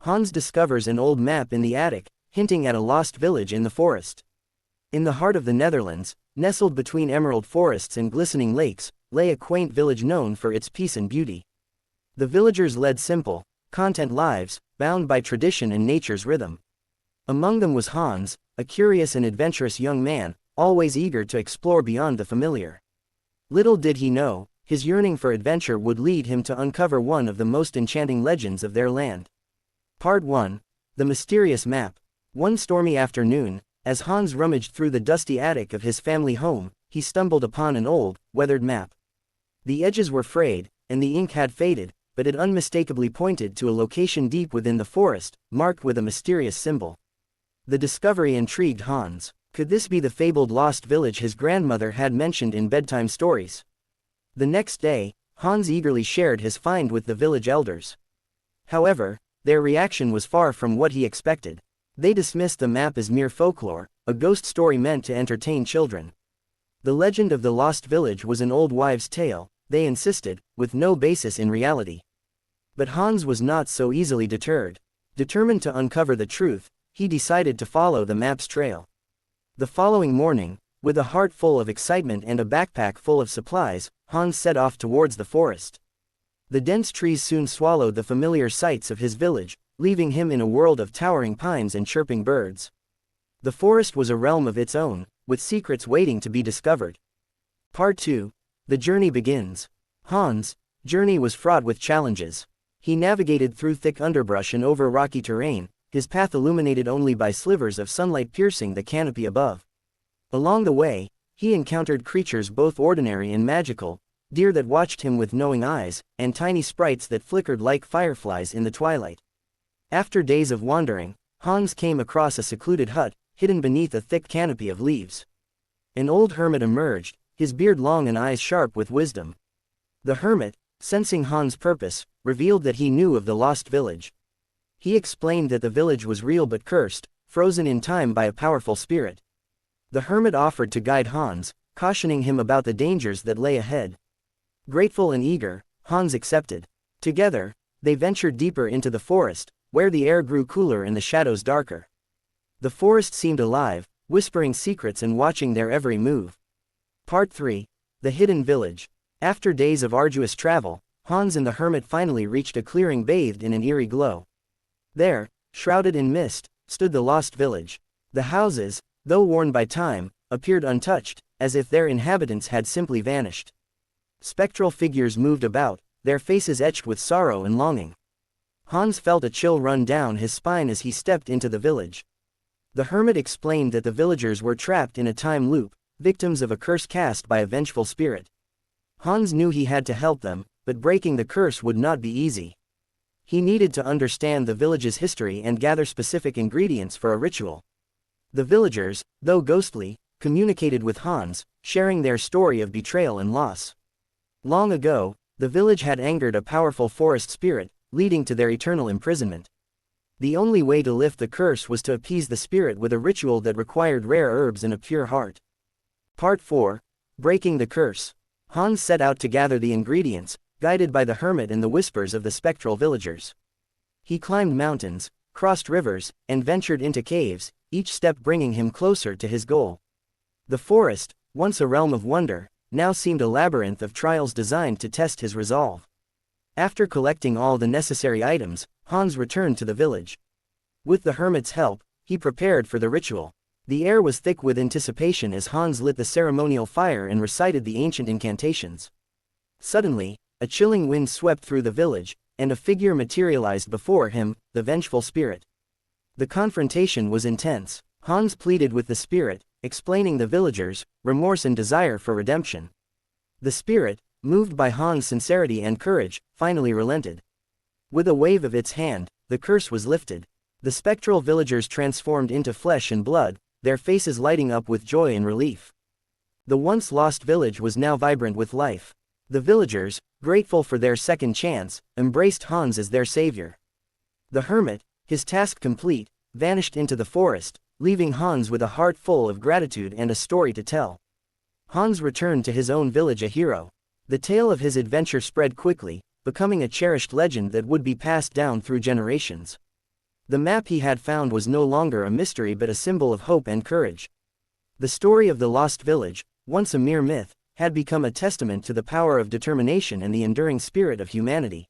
Hans discovers an old map in the attic, hinting at a lost village in the forest. In the heart of the Netherlands, nestled between emerald forests and glistening lakes, lay a quaint village known for its peace and beauty. The villagers led simple, content lives, bound by tradition and nature's rhythm. Among them was Hans, a curious and adventurous young man, always eager to explore beyond the familiar. Little did he know, his yearning for adventure would lead him to uncover one of the most enchanting legends of their land. Part 1. The Mysterious Map. One stormy afternoon, as Hans rummaged through the dusty attic of his family home, he stumbled upon an old, weathered map. The edges were frayed, and the ink had faded, but it unmistakably pointed to a location deep within the forest, marked with a mysterious symbol. The discovery intrigued Hans. Could this be the fabled lost village his grandmother had mentioned in bedtime stories? The next day, Hans eagerly shared his find with the village elders. However, their reaction was far from what he expected. They dismissed the map as mere folklore, a ghost story meant to entertain children. The legend of the lost village was an old wives' tale, they insisted, with no basis in reality. But Hans was not so easily deterred. Determined to uncover the truth, he decided to follow the map's trail. The following morning, with a heart full of excitement and a backpack full of supplies, Hans set off towards the forest. The dense trees soon swallowed the familiar sights of his village, leaving him in a world of towering pines and chirping birds. The forest was a realm of its own, with secrets waiting to be discovered. Part 2. The journey begins. Hans' journey was fraught with challenges. He navigated through thick underbrush and over rocky terrain, his path illuminated only by slivers of sunlight piercing the canopy above. Along the way, he encountered creatures both ordinary and magical, deer that watched him with knowing eyes, and tiny sprites that flickered like fireflies in the twilight. After days of wandering, Hans came across a secluded hut, hidden beneath a thick canopy of leaves. An old hermit emerged, his beard long and eyes sharp with wisdom. The hermit, sensing Hans' purpose, revealed that he knew of the lost village. He explained that the village was real but cursed, frozen in time by a powerful spirit. The hermit offered to guide Hans, cautioning him about the dangers that lay ahead. Grateful and eager, Hans accepted. Together, they ventured deeper into the forest, where the air grew cooler and the shadows darker. The forest seemed alive, whispering secrets and watching their every move. Part 3. The Hidden Village. After days of arduous travel, Hans and the hermit finally reached a clearing bathed in an eerie glow. There, shrouded in mist, stood the lost village. The houses, though worn by time, appeared untouched, as if their inhabitants had simply vanished. Spectral figures moved about, their faces etched with sorrow and longing. Hans felt a chill run down his spine as he stepped into the village. The hermit explained that the villagers were trapped in a time loop, victims of a curse cast by a vengeful spirit. Hans knew he had to help them, but breaking the curse would not be easy. He needed to understand the village's history and gather specific ingredients for a ritual. The villagers, though ghostly, communicated with Hans, sharing their story of betrayal and loss. Long ago, the village had angered a powerful forest spirit, leading to their eternal imprisonment. The only way to lift the curse was to appease the spirit with a ritual that required rare herbs and a pure heart. Part 4. Breaking the Curse. Hans set out to gather the ingredients, guided by the hermit and the whispers of the spectral villagers. He climbed mountains, crossed rivers, and ventured into caves, each step bringing him closer to his goal. The forest, once a realm of wonder, now seemed a labyrinth of trials designed to test his resolve. After collecting all the necessary items, Hans returned to the village. With the hermit's help, he prepared for the ritual. The air was thick with anticipation as Hans lit the ceremonial fire and recited the ancient incantations. Suddenly, a chilling wind swept through the village, and a figure materialized before him, the vengeful spirit. The confrontation was intense. Hans pleaded with the spirit, explaining the villagers' remorse and desire for redemption. The spirit, moved by Hans' sincerity and courage, finally relented. With a wave of its hand, the curse was lifted. The spectral villagers transformed into flesh and blood, their faces lighting up with joy and relief. The once lost village was now vibrant with life. The villagers, grateful for their second chance, embraced Hans as their savior. The hermit, his task complete, vanished into the forest, leaving Hans with a heart full of gratitude and a story to tell. Hans returned to his own village a hero. The tale of his adventure spread quickly, becoming a cherished legend that would be passed down through generations. The map he had found was no longer a mystery but a symbol of hope and courage. The story of the lost village, once a mere myth, had become a testament to the power of determination and the enduring spirit of humanity.